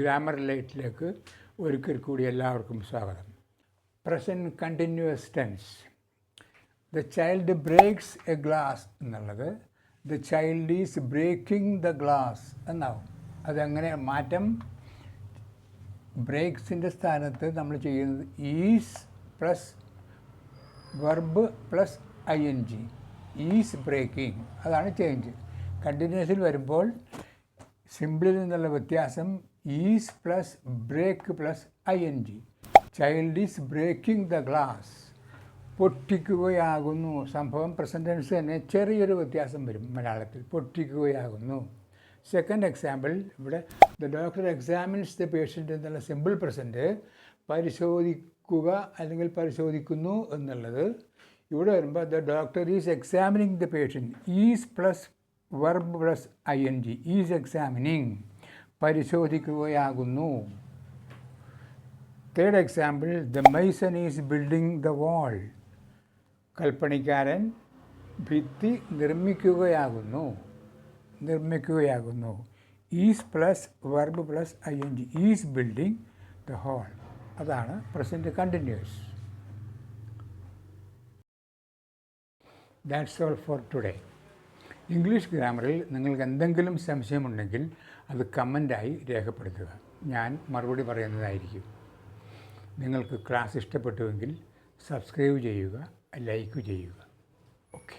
Grammar ലൈറ്റിലേക്ക് ഒരിക്കൽ കൂടി എല്ലാവർക്കും സ്വാഗതം. Present continuous tense. The child breaks a glass എന്നുള്ളത് the child is breaking the glass എന്നാവും. അതങ്ങനെ മാറ്റം, ബ്രേക്സിൻ്റെ സ്ഥാനത്ത് നമ്മൾ ചെയ്യുന്നത് is plus verb plus ING, is breaking, അതാണ് ചേഞ്ച്. കണ്ടിന്യൂസിൽ വരുമ്പോൾ സിമ്പിളിൽ നിന്നുള്ള വ്യത്യാസം is plus break plus ING. Child is breaking the glass, പൊട്ടിക്കുകയാകുന്നു. സംഭവം പ്രസൻറ്റ് ടെൻസ് തന്നെ, ചെറിയൊരു വ്യത്യാസം വരും മലയാളത്തിൽ, പൊട്ടിക്കുകയാകുന്നു. സെക്കൻഡ് എക്സാമ്പിൾ, ഇവിടെ the doctor examines the patient എന്നുള്ള സിമ്പിൾ പ്രസൻറ്റ് പരിശോധിക്കുക അല്ലെങ്കിൽ പരിശോധിക്കുന്നു എന്നുള്ളത് ഇവിടെ വരുമ്പോൾ the doctor is examining the patient, is plus verb plus ING, is examining, പരിശോധിക്കുകയാകുന്നു. Third example, the mason is building the wall, കൽപ്പണിക്കാരൻ ഭിത്തി നിർമ്മിക്കുകയാകുന്നു. Is plus verb plus ING, is building the hole. അതാണ് present continuous. That's all for today. English ഗ്രാമറിൽ നിങ്ങൾക്ക് എന്തെങ്കിലും സംശയമുണ്ടെങ്കിൽ അത് കമൻ്റായി രേഖപ്പെടുത്തുക, ഞാൻ മറുപടി പറയുന്നതായിരിക്കും. നിങ്ങൾക്ക് ക്ലാസ് ഇഷ്ടപ്പെട്ടുവെങ്കിൽ സബ്സ്ക്രൈബ് ചെയ്യുക, ലൈക്ക് ചെയ്യുക. ഓക്കെ.